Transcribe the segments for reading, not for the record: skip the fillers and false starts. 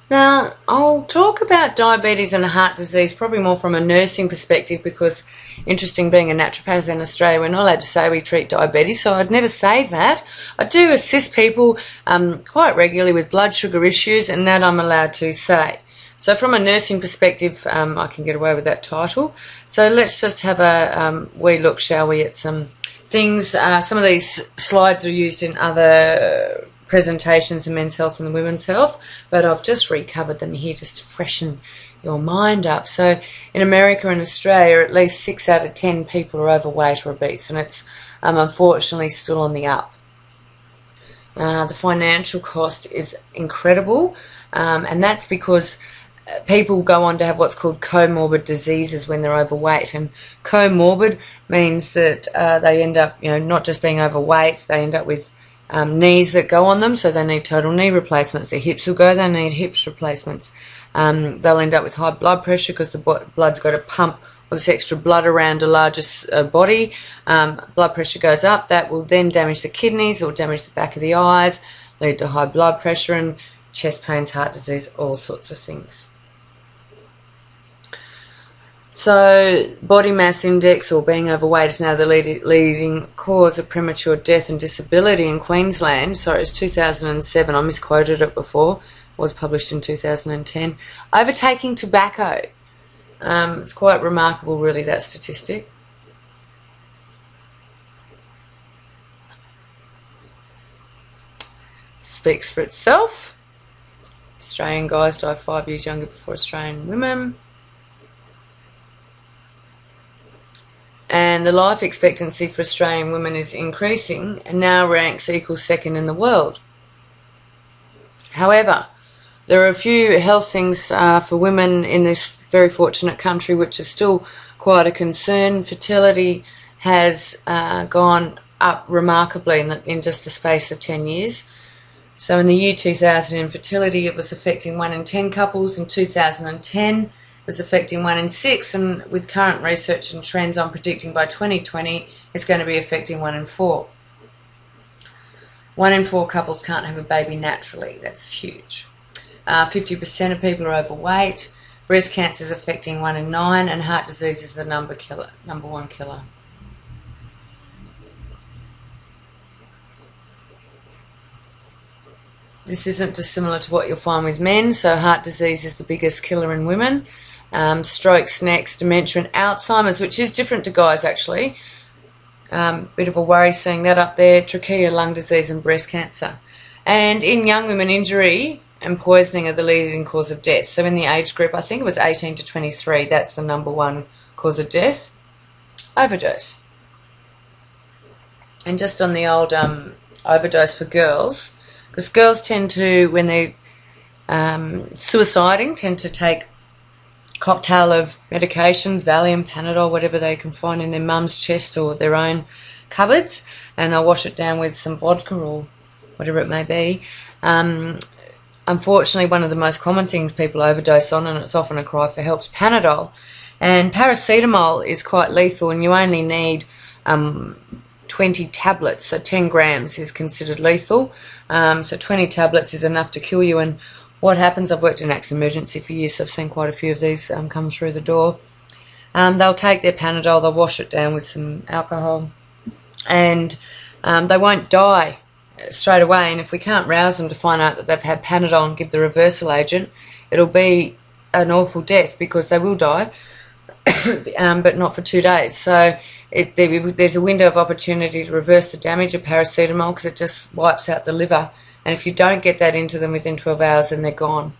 Now, I'll talk about diabetes and heart disease probably more from a nursing perspective because, interesting being a naturopath in Australia, we're not allowed to say we treat diabetes, so I'd never say that. I do assist people quite regularly with blood sugar issues, and that I'm allowed to say. So from a nursing perspective, I can get away with that title. So let's just have a wee look, shall we, at some things. Some of these slides are used in other presentations in men's health and the women's health, but I've just recovered them here just to freshen your mind up. So in America and Australia, at least 6 out of 10 people are overweight or obese, and it's unfortunately still on the up. The financial cost is incredible, and that's because people go on to have what's called comorbid diseases when they're overweight, and comorbid means that they end up, not just being overweight, they end up with knees that go on them, so they need total knee replacements. Their hips will go, they need hips replacements. They'll end up with high blood pressure because the blood's got to pump all this extra blood around a larger body. Blood pressure goes up, that will then damage the kidneys, it will damage the back of the eyes, lead to high blood pressure and chest pains, heart disease, all sorts of things. So body mass index or being overweight is now the leading cause of premature death and disability in Queensland. Sorry, it's 2007. I misquoted it before. It was published in 2010. Overtaking tobacco. It's quite remarkable, really, that statistic. Speaks for itself. Australian guys die 5 years younger before Australian women. And the life expectancy for Australian women is increasing and now ranks equal second in the world. However, there are a few health things for women in this very fortunate country which are still quite a concern. Fertility has gone up remarkably in just a space of 10 years. So in the year 2000, infertility, it was affecting 1 in 10 couples. In 2010, was affecting 1 in 6, and with current research and trends, I'm predicting by 2020 it's going to be affecting 1 in 4. 1 in 4 couples can't have a baby naturally. That's huge. 50% of people are overweight. Breast cancer is affecting 1 in 9, and heart disease is the number one killer. This isn't dissimilar to what you'll find with men. So heart disease is the biggest killer in women. Strokes next, dementia and Alzheimer's, which is different to guys actually. Bit of a worry seeing that up there. Trachea, lung disease and breast cancer. And in young women, injury and poisoning are the leading cause of death. So in the age group, I think it was 18 to 23, that's the number one cause of death. Overdose. And just on the old overdose for girls, because girls tend to, when they're suiciding, tend to take cocktail of medications, Valium, Panadol, whatever they can find in their mum's chest or their own cupboards, and they'll wash it down with some vodka or whatever it may be. Unfortunately, one of the most common things people overdose on, and it's often a cry for help, is Panadol. And paracetamol is quite lethal, and you only need 20 tablets, so 10 grams is considered lethal. So 20 tablets is enough to kill you. And what happens, I've worked in accident emergency for years, so I've seen quite a few of these come through the door. They'll take their Panadol, they'll wash it down with some alcohol, and they won't die straight away. And if we can't rouse them to find out that they've had Panadol and give the reversal agent, it'll be an awful death because they will die, but not for 2 days. So there's a window of opportunity to reverse the damage of paracetamol because it just wipes out the liver. And if you don't get that into them within 12 hours, then they're gone.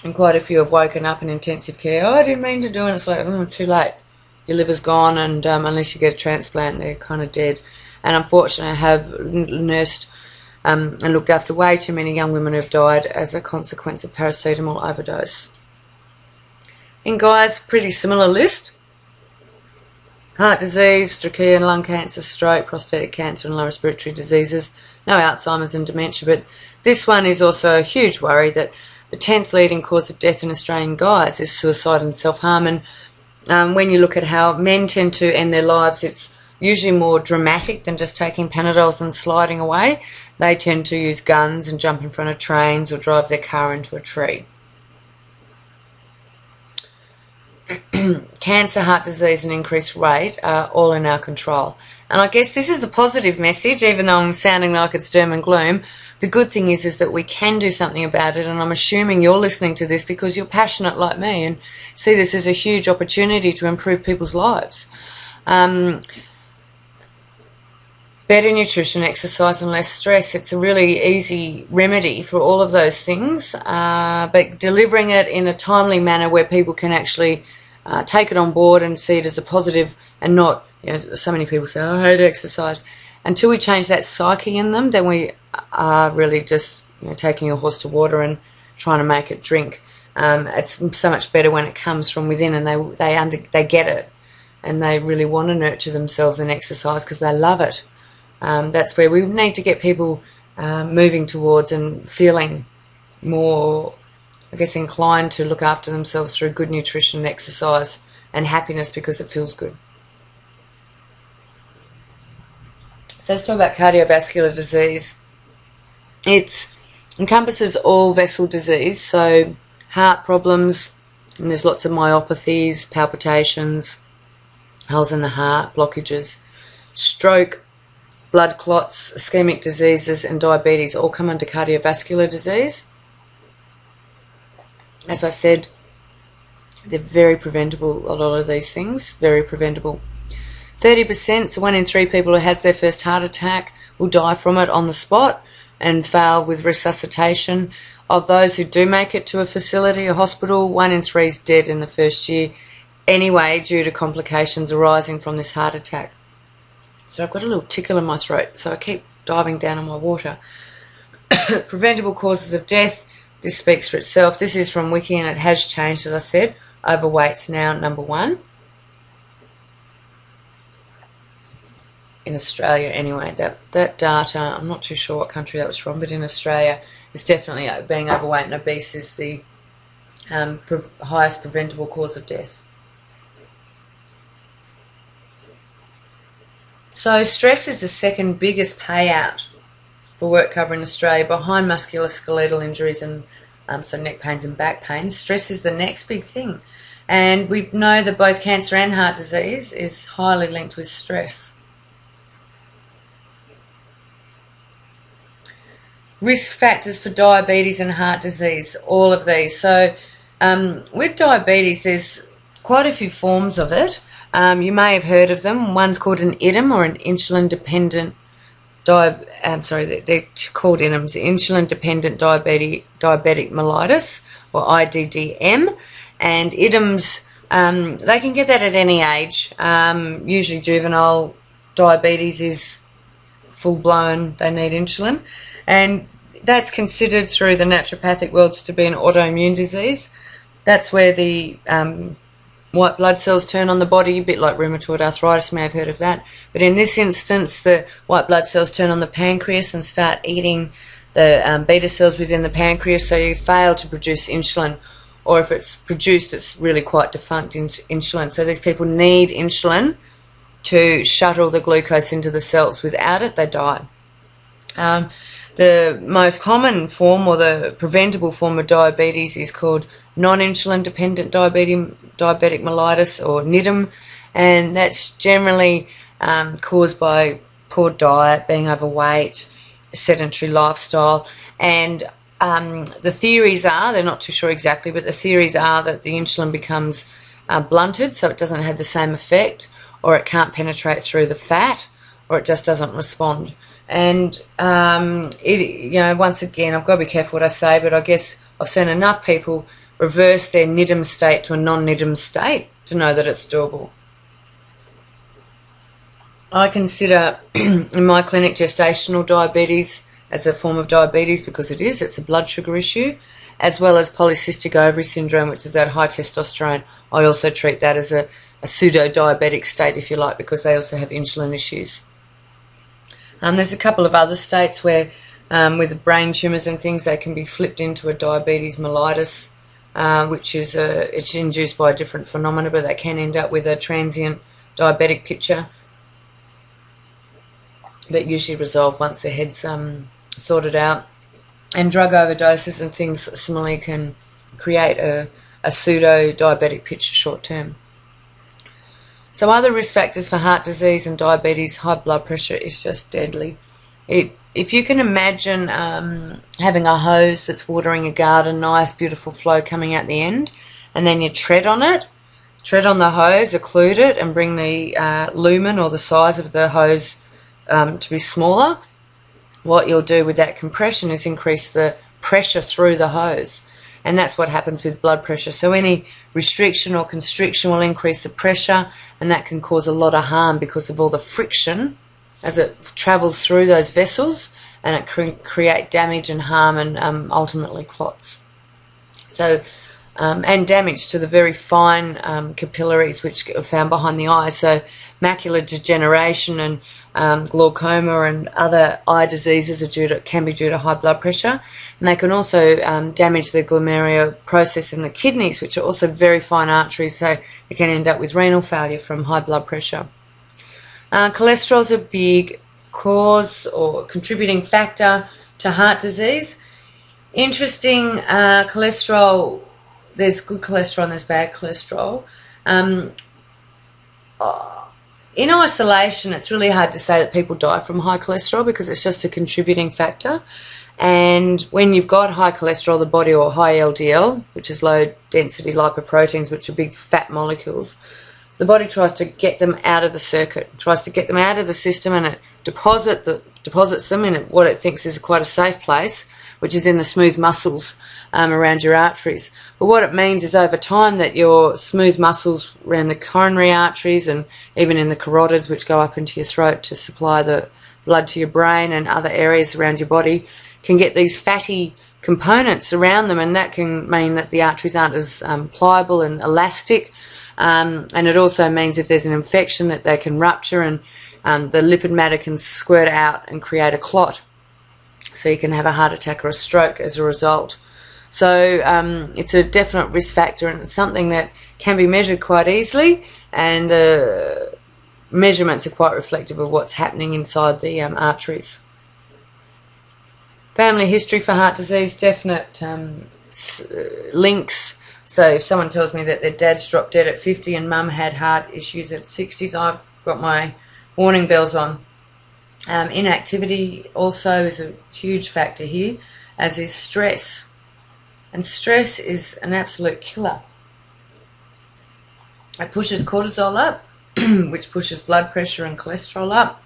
And quite a few have woken up in intensive care. Oh, I didn't mean to do it. It's like, too late. Your liver's gone, and unless you get a transplant, they're kind of dead. And unfortunately, I have nursed and looked after way too many young women who have died as a consequence of paracetamol overdose. In guys, pretty similar list. Heart disease, trachea and lung cancer, stroke, prostatic cancer and lower respiratory diseases. No Alzheimer's and dementia, but this one is also a huge worry that the 10th leading cause of death in Australian guys is suicide and self-harm. And when you look at how men tend to end their lives, it's usually more dramatic than just taking Panadols and sliding away. they tend to use guns and jump in front of trains or drive their car into a tree. Cancer, heart disease and increased rate are all in our control. And I guess this is the positive message, even though I'm sounding like it's doom and gloom. The good thing is that we can do something about it, and I'm assuming you're listening to this because you're passionate like me and see this as a huge opportunity to improve people's lives. Better nutrition, exercise and less stress. It's a really easy remedy for all of those things, but delivering it in a timely manner where people can actually take it on board and see it as a positive and not, so many people say, I hate exercise. Until we change that psyche in them, then we are really just taking a horse to water and trying to make it drink. It's so much better when it comes from within and they get it and they really want to nurture themselves and exercise because they love it. That's where we need to get people moving towards and feeling more, I guess, inclined to look after themselves through good nutrition, exercise and happiness because it feels good. So let's talk about cardiovascular disease. It encompasses all vessel disease, so heart problems, and there's lots of myopathies, palpitations, holes in the heart, blockages, stroke, blood clots, ischemic diseases and diabetes all come under cardiovascular disease. As I said, they're very preventable, a lot of these things, very preventable. 30%, so 1 in 3 people who has their first heart attack will die from it on the spot and fail with resuscitation. Of those who do make it to a facility, a hospital, 1 in 3 is dead in the first year anyway due to complications arising from this heart attack. So I've got a little tickle in my throat, so I keep diving down on my water. Preventable causes of death, this speaks for itself. This is from Wiki and it has changed, as I said. Overweight's now number 1. In Australia anyway, that data, I'm not too sure what country that was from, but in Australia it's definitely being overweight and obese is the highest preventable cause of death. So stress is the second biggest payout for work cover in Australia behind musculoskeletal injuries and so neck pains and back pains. Stress is the next big thing. And we know that both cancer and heart disease is highly linked with stress. Risk factors for diabetes and heart disease, all of these. So with diabetes, there's quite a few forms of it. You may have heard of them. One's called an IDIM or an insulin-dependent they're called IDIMs, insulin-dependent diabetic mellitus or IDDM. And IDIMs, they can get that at any age. Usually juvenile diabetes is full-blown, they need insulin. And that's considered through the naturopathic worlds to be an autoimmune disease. That's where the white blood cells turn on the body, a bit like rheumatoid arthritis, you may have heard of that. But in this instance, the white blood cells turn on the pancreas and start eating the beta cells within the pancreas, so you fail to produce insulin. Or if it's produced, it's really quite defunct insulin. So these people need insulin to shuttle the glucose into the cells. Without it, they die. The most common form or the preventable form of diabetes is called non-insulin dependent diabetic mellitus or NIDM, and that's generally caused by poor diet, being overweight, sedentary lifestyle, and the theories are, they're not too sure exactly, but the theories are that the insulin becomes blunted, so it doesn't have the same effect, or it can't penetrate through the fat, or it just doesn't respond. And once again, I've got to be careful what I say, but I guess I've seen enough people reverse their NIDM state to a non-NIDM state to know that it's doable. I consider in my clinic gestational diabetes as a form of diabetes because it's a blood sugar issue, as well as polycystic ovary syndrome, which is that high testosterone. I also treat that as a pseudo-diabetic state, if you like, because they also have insulin issues. There's a couple of other states where with brain tumours and things, they can be flipped into a diabetes mellitus, which is it's induced by a different phenomena, but they can end up with a transient diabetic picture that usually resolve once the head's sorted out. And drug overdoses and things similarly can create a pseudo-diabetic picture short term. So other risk factors for heart disease and diabetes, high blood pressure is just deadly. If you can imagine having a hose that's watering a garden, nice beautiful flow coming out the end, and then you tread on it, tread on the hose, occlude it, and bring the lumen or the size of the hose to be smaller, what you'll do with that compression is increase the pressure through the hose. And that's what happens with blood pressure. So any restriction or constriction will increase the pressure, and that can cause a lot of harm because of all the friction as it travels through those vessels, and it can create damage and harm and ultimately clots. So, and damage to the very fine capillaries which are found behind the eye. So macular degeneration and glaucoma and other eye diseases can be due to high blood pressure, and they can also damage the glomerular process in the kidneys, which are also very fine arteries, so you can end up with renal failure from high blood pressure. Cholesterol is a big cause or contributing factor to heart disease. Interesting, cholesterol, there's good cholesterol and there's bad cholesterol. In isolation, it's really hard to say that people die from high cholesterol because it's just a contributing factor. And when you've got high cholesterol, the body, or high LDL, which is low density lipoproteins, which are big fat molecules, the body tries to get them out of the circuit, tries to get them out of the system, and it deposits them in what it thinks is quite a safe place, which is in the smooth muscles around your arteries. But what it means is over time that your smooth muscles around the coronary arteries and even in the carotids, which go up into your throat to supply the blood to your brain and other areas around your body, can get these fatty components around them, and that can mean that the arteries aren't as pliable and elastic. And it also means if there's an infection that they can rupture, and the lipid matter can squirt out and create a clot. So you can have a heart attack or a stroke as a result. So it's a definite risk factor, and it's something that can be measured quite easily, and the measurements are quite reflective of what's happening inside the arteries. Family history for heart disease, definite links. So if someone tells me that their dad's dropped dead at 50 and mum had heart issues at 60s, I've got my warning bells on. Inactivity also is a huge factor here, as is stress. And stress is an absolute killer. It pushes cortisol up, which pushes blood pressure and cholesterol up.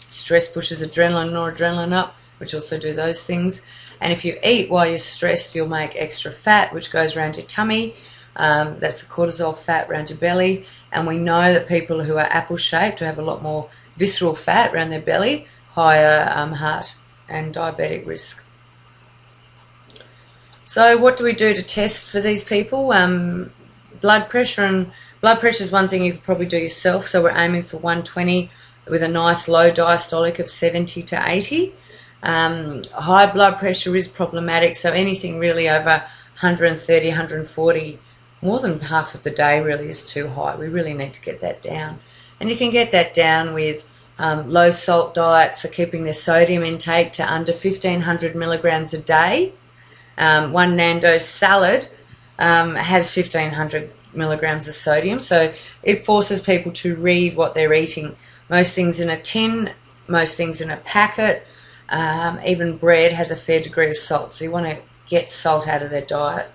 Stress pushes adrenaline and noradrenaline up, which also do those things. And if you eat while you're stressed, you'll make extra fat, which goes around your tummy. That's a cortisol fat around your belly. And we know that people who are apple-shaped, who have a lot more visceral fat around their belly, higher heart and diabetic risk. So what do we do to test for these people? Blood pressure, and blood pressure is one thing you could probably do yourself. So we're aiming for 120 with a nice low diastolic of 70 to 80. High blood pressure is problematic, so anything really over 130, 140, more than half of the day really is too high. We really need to get that down. And you can get that down with low salt diets, so keeping their sodium intake to under 1,500 milligrams a day. One Nando's salad has 1,500 milligrams of sodium, so it forces people to read what they're eating. Most things in a tin, most things in a packet, even bread has a fair degree of salt, so you want to get salt out of their diet.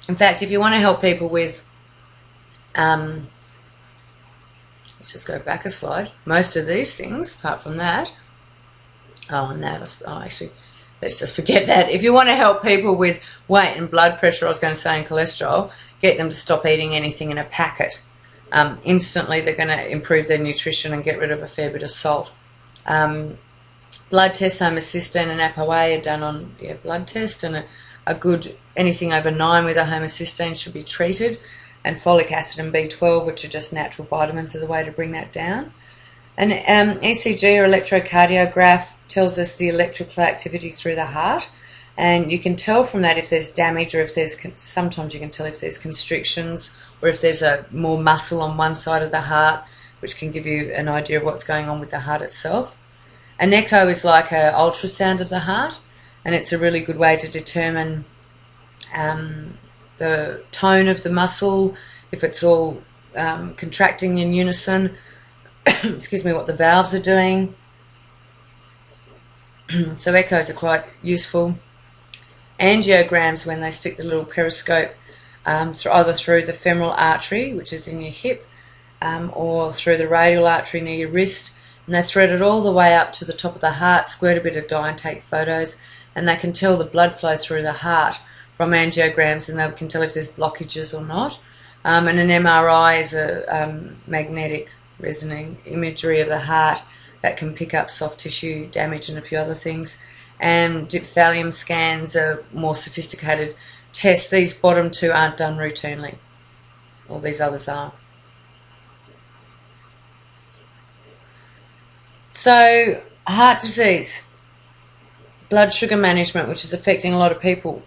In fact, if you want to help people with, let's just go back a slide, most of these things, apart from that, actually, let's just forget that. If you want to help people with weight and blood pressure, I was going to say, and cholesterol, get them to stop eating anything in a packet. Instantly, they're going to improve their nutrition and get rid of a fair bit of salt. Blood tests, homocysteine and ApoA are done on blood test, and a good, anything over 9 with a homocysteine should be treated, and folic acid and B12, which are just natural vitamins, are the way to bring that down. An ECG or electrocardiograph tells us the electrical activity through the heart, and you can tell from that if there's damage, or if there's, sometimes you can tell if there's constrictions, or if there's a more muscle on one side of the heart, which can give you an idea of what's going on with the heart itself. An echo is like an ultrasound of the heart, and it's a really good way to determine the tone of the muscle, if it's all contracting in unison, excuse me, what the valves are doing. So echoes are quite useful. Angiograms, when they stick the little periscope either through the femoral artery, which is in your hip, or through the radial artery near your wrist, and they thread it all the way up to the top of the heart, squirt a bit of dye and take photos, and they can tell the blood flow through the heart from angiograms, and they can tell if there's blockages or not. And an MRI is a magnetic resonating imagery of the heart that can pick up soft tissue damage and a few other things. And diphthalium scans are more sophisticated tests. These bottom two aren't done routinely. All these others are. So, heart disease, blood sugar management, which is affecting a lot of people,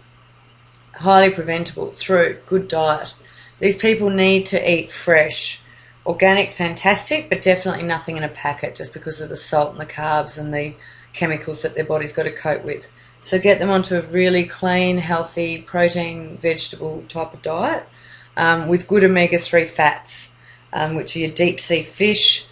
highly preventable through good diet. These people need to eat fresh. Organic, fantastic, but definitely nothing in a packet just because of the salt and the carbs and the chemicals that their body's got to cope with. So get them onto a really clean, healthy, protein, vegetable type of diet with good omega-3 fats, which are your deep sea fish,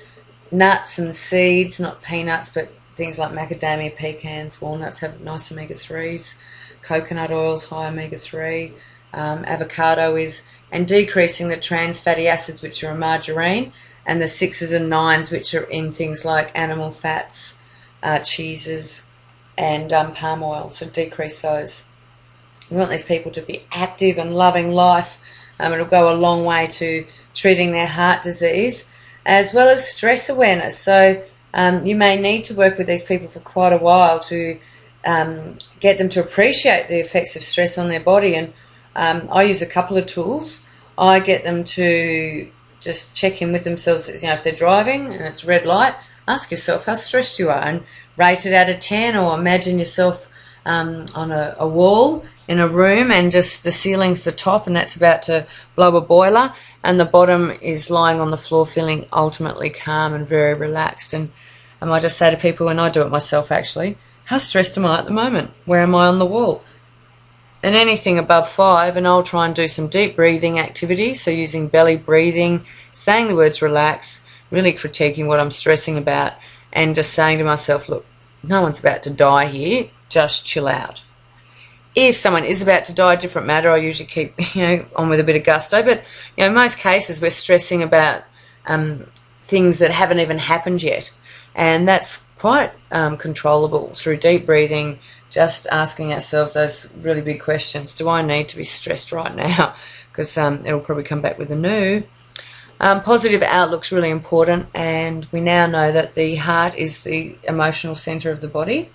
nuts and seeds, not peanuts, but things like macadamia, pecans, walnuts have nice omega-3s, coconut oils, high omega-3, avocado is, and decreasing the trans fatty acids, which are in margarine, and the 6s and 9s, which are in things like animal fats, cheeses, and palm oil. So decrease those. We want these people to be active and loving life. It'll go a long way to treating their heart disease, as well as stress awareness. So you may need to work with these people for quite a while to get them to appreciate the effects of stress on their body. And I use a couple of tools. I get them to just check in with themselves. You know, if they're driving and it's red light, ask yourself how stressed you are and rate it out of 10, or imagine yourself on a wall in a room and just the ceiling's the top and that's about to blow a boiler and the bottom is lying on the floor feeling ultimately calm and very relaxed. And I might just say to people, and I do it myself actually, how stressed am I at the moment? Where am I on the wall? And anything above 5, and I'll try and do some deep breathing activities, so using belly breathing, saying the words relax, really critiquing what I'm stressing about, and just saying to myself, look, no one's about to die here, just chill out. If someone is about to die, different matter, I usually keep on with a bit of gusto, but in most cases we're stressing about things that haven't even happened yet, and that's quite controllable through deep breathing, just asking ourselves those really big questions. Do I need to be stressed right now? Because it'll probably come back with a no. Positive outlook's really important, and we now know that the heart is the emotional centre of the body.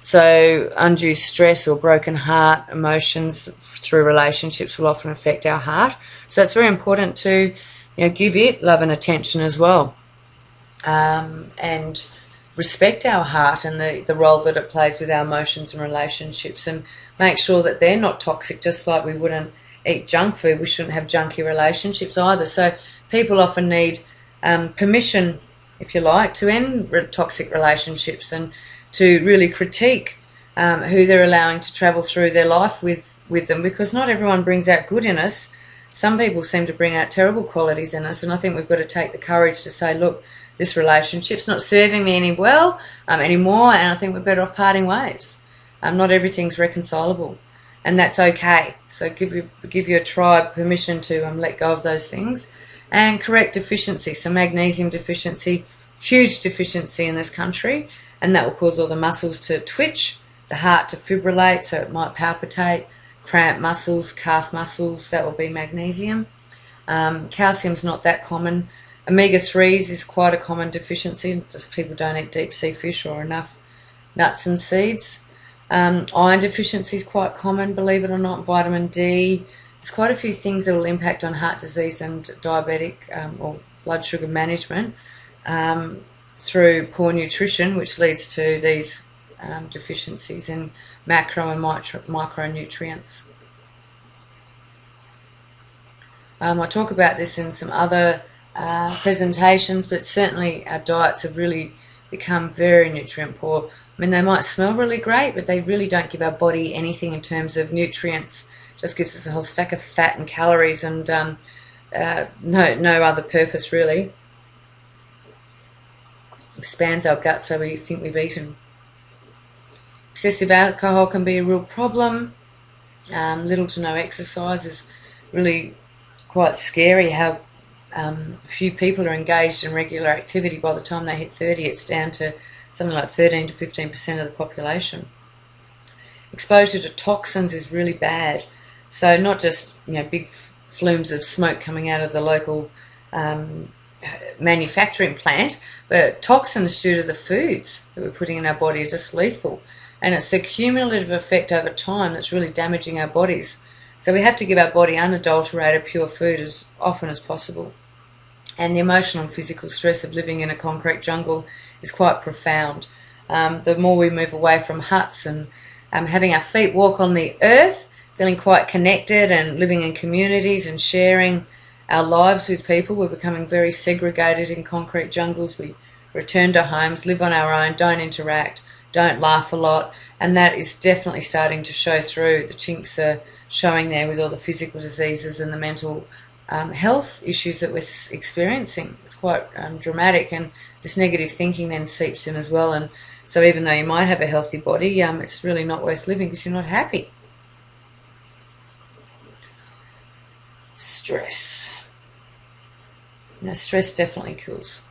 So undue stress or broken heart emotions through relationships will often affect our heart. So it's very important to give it love and attention as well, and respect our heart and the role that it plays with our emotions and relationships, and make sure that they're not toxic. Just like we wouldn't eat junk food, we shouldn't have junky relationships either. So people often need permission, if you like, to end toxic relationships and to really critique who they're allowing to travel through their life with them, because not everyone brings out good in us. Some people seem to bring out terrible qualities in us, and I think we've got to take the courage to say, look, this relationship's not serving me anymore, and I think we're better off parting ways. Not everything's reconcilable, and that's okay. So give your tribe permission to let go of those things. And correct deficiency. So magnesium deficiency, huge deficiency in this country, and that will cause all the muscles to twitch, the heart to fibrillate, so it might palpitate, cramp muscles, calf muscles, that will be magnesium. Calcium's not that common. Omega-3s is quite a common deficiency, just people don't eat deep sea fish or enough nuts and seeds. Iron deficiency is quite common, believe it or not. Vitamin D. There's quite a few things that will impact on heart disease and diabetic or blood sugar management through poor nutrition, which leads to these deficiencies in macro and micronutrients. I talk about this in some other presentations, but certainly our diets have really become very nutrient poor. I mean, they might smell really great, but they really don't give our body anything in terms of nutrients. Just gives us a whole stack of fat and calories, and no other purpose really. Expands our gut so we think we've eaten. Excessive alcohol can be a real problem. Little to no exercise is really quite scary. How few people are engaged in regular activity. By the time they hit 30, it's down to something like 13 to 15% of the population. Exposure to toxins is really bad. So not just big flumes of smoke coming out of the local manufacturing plant, but toxins due to the foods that we're putting in our body are just lethal. And it's the cumulative effect over time that's really damaging our bodies. So we have to give our body unadulterated, pure food as often as possible. And the emotional and physical stress of living in a concrete jungle is quite profound. The more we move away from huts and having our feet walk on the earth, feeling quite connected and living in communities and sharing our lives with people, we're becoming very segregated in concrete jungles. We return to homes, live on our own, don't interact, don't laugh a lot, and that is definitely starting to show through. The chinks are showing there with all the physical diseases and the mental health issues that we're experiencing. It's quite dramatic, and this negative thinking then seeps in as well. And so even though you might have a healthy body, it's really not worth living because you're not happy. Stress. Stress definitely kills.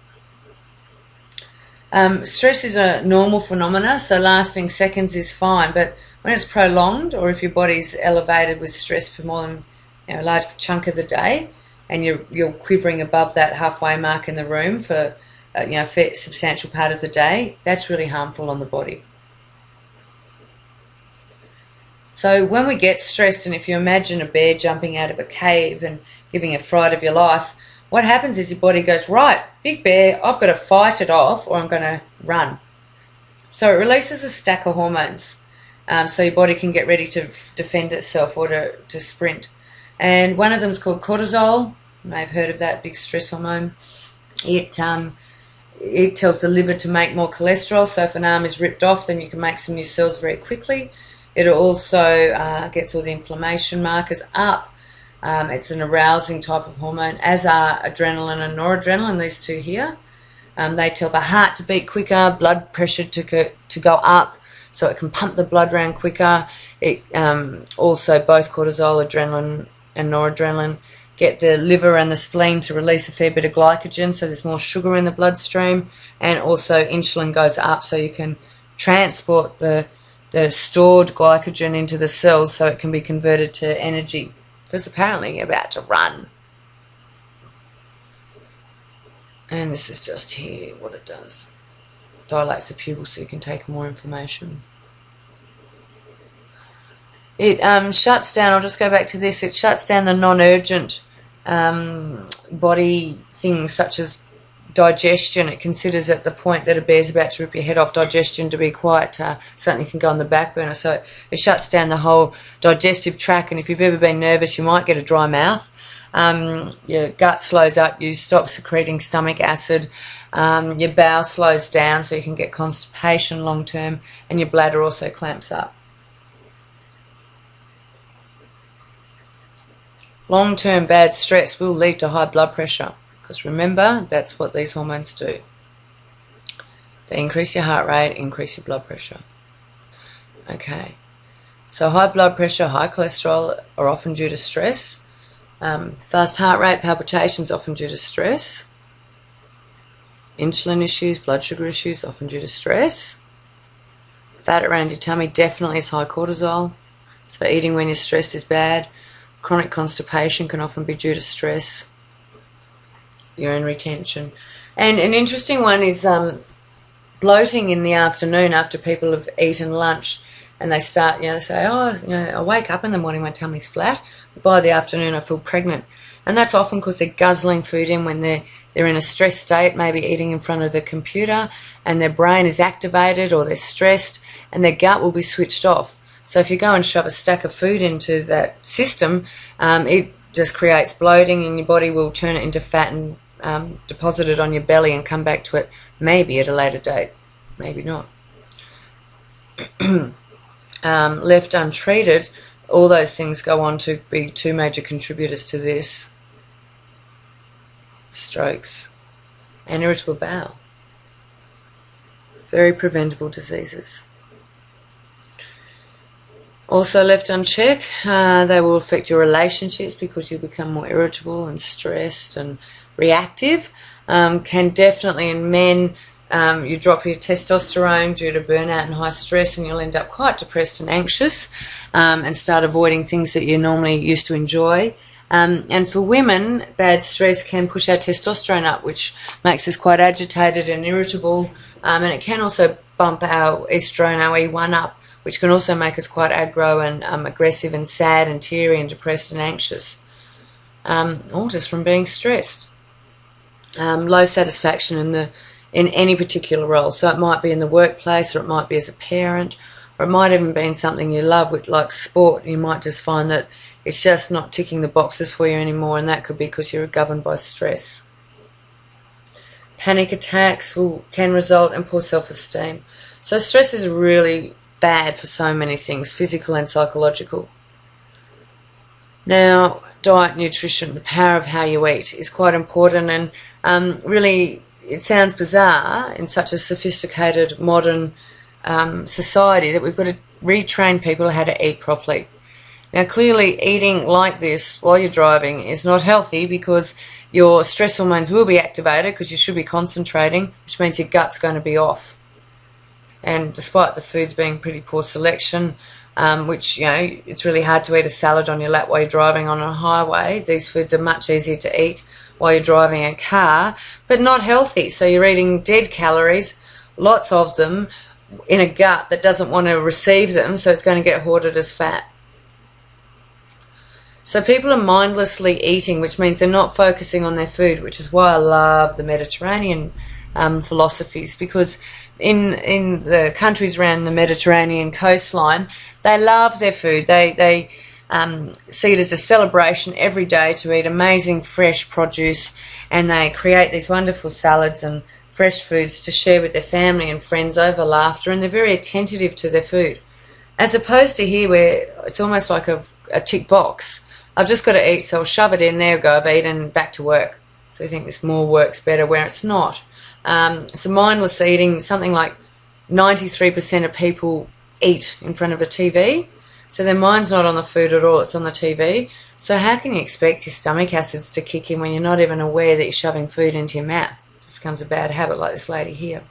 Stress is a normal phenomena, so lasting seconds is fine, but when it's prolonged, or if your body's elevated with stress for more than a large chunk of the day, and you're quivering above that halfway mark in the room for a fair, substantial part of the day, that's really harmful on the body. So when we get stressed, and if you imagine a bear jumping out of a cave and giving a fright of your life, what happens is your body goes, right, big bear, I've got to fight it off or I'm going to run. So it releases a stack of hormones so your body can get ready to defend itself or to sprint. And one of them is called cortisol. You may have heard of that, big stress hormone. It tells the liver to make more cholesterol, so if an arm is ripped off, then you can make some new cells very quickly. It also gets all the inflammation markers up. It's an arousing type of hormone, as are adrenaline and noradrenaline, these two here. They tell the heart to beat quicker, blood pressure to go up, so it can pump the blood around quicker. It also, both cortisol, adrenaline and noradrenaline, get the liver and the spleen to release a fair bit of glycogen, so there's more sugar in the bloodstream, and also insulin goes up so you can transport the stored glycogen into the cells so it can be converted to energy, because apparently you're about to run. And this is just here what it does. Dilates the pupil so you can take more information. It shuts down, I'll just go back to this, it shuts down the non-urgent body things such as digestion. It considers at the point that a bear's about to rip your head off, digestion to be quite something can go on the back burner. So it shuts down the whole digestive tract, and if you've ever been nervous you might get a dry mouth. Your gut slows up, you stop secreting stomach acid, your bowel slows down so you can get constipation long term, and your bladder also clamps up. Long-term bad stress will lead to high blood pressure, because remember, that's what these hormones do. They increase your heart rate, increase your blood pressure. Okay, so high blood pressure, high cholesterol are often due to stress. Fast heart rate, palpitations often due to stress. Insulin issues, blood sugar issues often due to stress. Fat around your tummy definitely is high cortisol, so eating when you're stressed is bad. Chronic constipation can often be due to stress. Urine retention. And an interesting one is bloating in the afternoon after people have eaten lunch, and they start, they say, I wake up in the morning, my tummy's flat, but by the afternoon I feel pregnant. And that's often because they're guzzling food in when they're in a stressed state, maybe eating in front of the computer, and their brain is activated, or they're stressed and their gut will be switched off. So if you go and shove a stack of food into that system, it just creates bloating, and your body will turn it into fat and deposited on your belly and come back to it maybe at a later date, maybe not. Left untreated, all those things go on to be two major contributors to this: strokes and irritable bowel. Very preventable diseases. Also left unchecked, they will affect your relationships because you'll become more irritable and stressed and reactive. Can definitely, in men, you drop your testosterone due to burnout and high stress, and you'll end up quite depressed and anxious, and start avoiding things that you normally used to enjoy. And for women, bad stress can push our testosterone up, which makes us quite agitated and irritable, and it can also bump our estrogen, our E1 up, which can also make us quite aggro and aggressive and sad and teary and depressed and anxious, all just from being stressed. Low satisfaction in any particular role. So it might be in the workplace, or it might be as a parent, or it might even be in something you love, like sport. You might just find that it's just not ticking the boxes for you anymore, and that could be because you're governed by stress. Panic attacks can result in poor self-esteem. So stress is really bad for so many things, physical and psychological. Now, diet, nutrition, the power of how you eat is quite important, and really it sounds bizarre in such a sophisticated modern society that we've got to retrain people how to eat properly. Now, clearly eating like this while you're driving is not healthy, because your stress hormones will be activated because you should be concentrating, which means your gut's going to be off. And despite the foods being pretty poor selection, which, it's really hard to eat a salad on your lap while you're driving on a highway. These foods are much easier to eat while you're driving a car, but not healthy. So you're eating dead calories, lots of them, in a gut that doesn't want to receive them, so it's going to get hoarded as fat. So people are mindlessly eating, which means they're not focusing on their food, which is why I love the Mediterranean philosophies, because in the countries around the Mediterranean coastline, they love their food. They see it as a celebration every day to eat amazing fresh produce, and they create these wonderful salads and fresh foods to share with their family and friends over laughter, and they're very attentive to their food. As opposed to here, where it's almost like a tick box. I've just got to eat, so I'll shove it in there, go, I've eaten, back to work. So I think this more works better, where it's not. So mindless eating, something like 93% of people eat in front of a TV. So their mind's not on the food at all, it's on the TV. So how can you expect your stomach acids to kick in when you're not even aware that you're shoving food into your mouth? It just becomes a bad habit, like this lady here.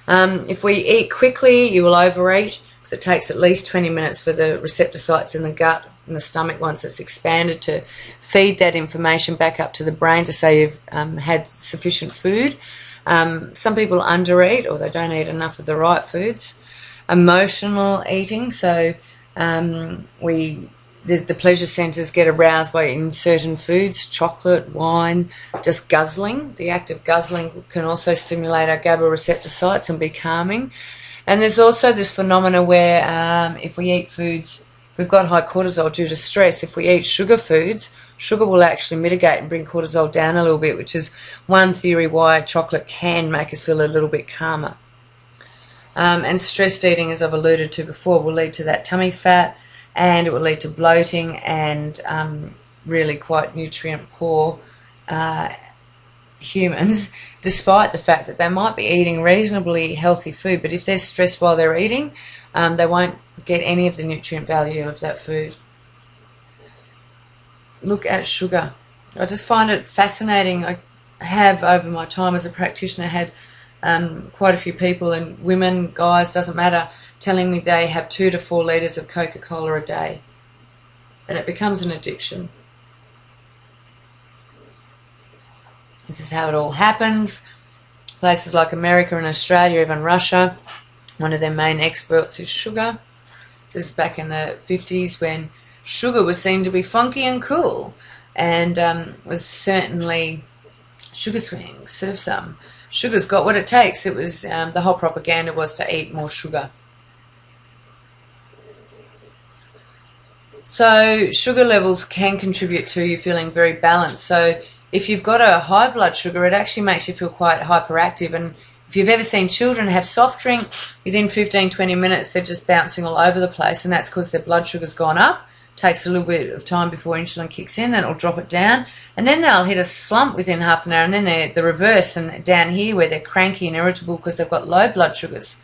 If we eat quickly, you will overeat, because it takes at least 20 minutes for the receptor sites in the gut and the stomach, once it's expanded, to feed that information back up to the brain to say you've had sufficient food. Some people undereat, or they don't eat enough of the right foods. Emotional eating, so the pleasure centres get aroused by eating certain foods, chocolate, wine, just guzzling. The act of guzzling can also stimulate our GABA receptor sites and be calming. And there's also this phenomena where if we eat foods, if we've got high cortisol due to stress, if we eat sugar foods, sugar will actually mitigate and bring cortisol down a little bit, which is one theory why chocolate can make us feel a little bit calmer. And stressed eating, as I've alluded to before, will lead to that tummy fat, and it will lead to bloating and really quite nutrient poor humans, despite the fact that they might be eating reasonably healthy food. But if they're stressed while they're eating, they won't get any of the nutrient value of that food. Look at sugar. I just find it fascinating. I have, over my time as a practitioner, had quite a few people, and women, guys, doesn't matter, telling me they have 2 to 4 litres of Coca-Cola a day. And it becomes an addiction. This is how it all happens. Places like America and Australia, even Russia, one of their main exports is sugar. This is back in the 50s, when sugar was seen to be funky and cool, and was certainly sugar swing, serve some. Sugar's got what it takes. It was the whole propaganda was to eat more sugar. So sugar levels can contribute to you feeling very balanced. So if you've got a high blood sugar, it actually makes you feel quite hyperactive. And if you've ever seen children have soft drink, within 15-20 minutes they're just bouncing all over the place, and that's because their blood sugar's gone up. Takes a little bit of time before insulin kicks in, then it'll drop it down, and then they'll hit a slump within half an hour, and then they're the reverse, and down here where they're cranky and irritable because they've got low blood sugars.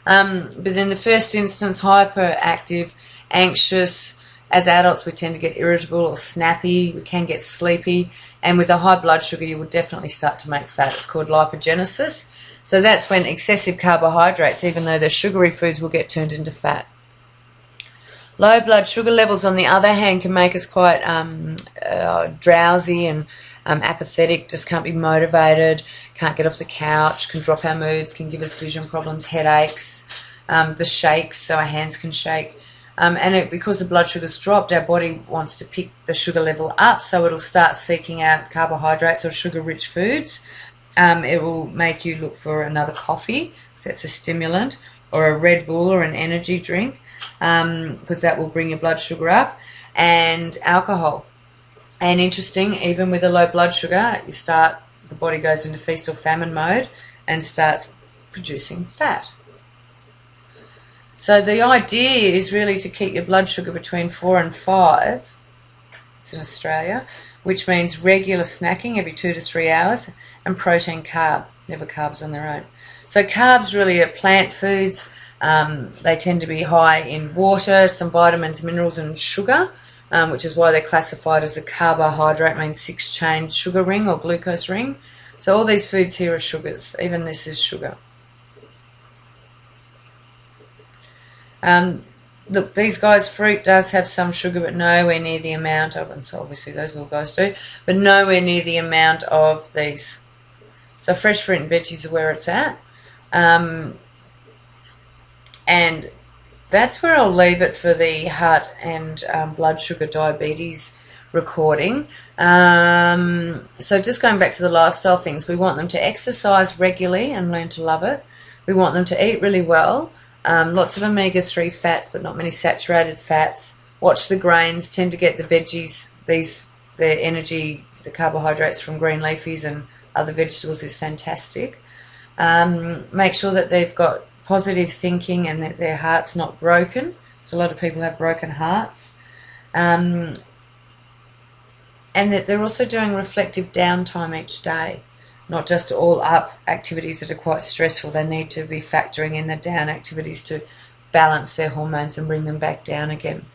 But in the first instance, hyperactive, anxious. As adults, we tend to get irritable or snappy. We can get sleepy, and with a high blood sugar, you will definitely start to make fat. It's called lipogenesis. So that's when excessive carbohydrates, even though they're sugary foods, will get turned into fat. Low blood sugar levels, on the other hand, can make us quite drowsy and apathetic, just can't be motivated, can't get off the couch, can drop our moods, can give us vision problems, headaches, the shakes, so our hands can shake. Because the blood sugar's dropped, our body wants to pick the sugar level up, so it'll start seeking out carbohydrates or sugar-rich foods. It will make you look for another coffee, so that's a stimulant, or a Red Bull or an energy drink, because that will bring your blood sugar up, and alcohol. And interesting, even with a low blood sugar, the body goes into feast or famine mode and starts producing fat. So the idea is really to keep your blood sugar between 4 and 5, it's in Australia, which means regular snacking every 2 to 3 hours, and protein carb, never carbs on their own. So carbs really are plant foods. They tend to be high in water, some vitamins, minerals, and sugar, which is why they're classified as a carbohydrate, means 6-chain sugar ring or glucose ring. So all these foods here are sugars. Even this is sugar. Look, these guys, fruit does have some sugar, but nowhere near the amount of, and so obviously those little guys do, but nowhere near the amount of these. So fresh fruit and veggies are where it's at. And that's where I'll leave it for the heart and blood sugar diabetes recording. So just going back to the lifestyle things, we want them to exercise regularly and learn to love it. We want them to eat really well. Lots of omega-3 fats, but not many saturated fats. Watch the grains, tend to get the veggies, the energy, the carbohydrates from green leafies and other vegetables is fantastic. Make sure that they've got positive thinking and that their heart's not broken. So a lot of people have broken hearts. And that they're also doing reflective downtime each day, not just all up activities that are quite stressful. They need to be factoring in the down activities to balance their hormones and bring them back down again.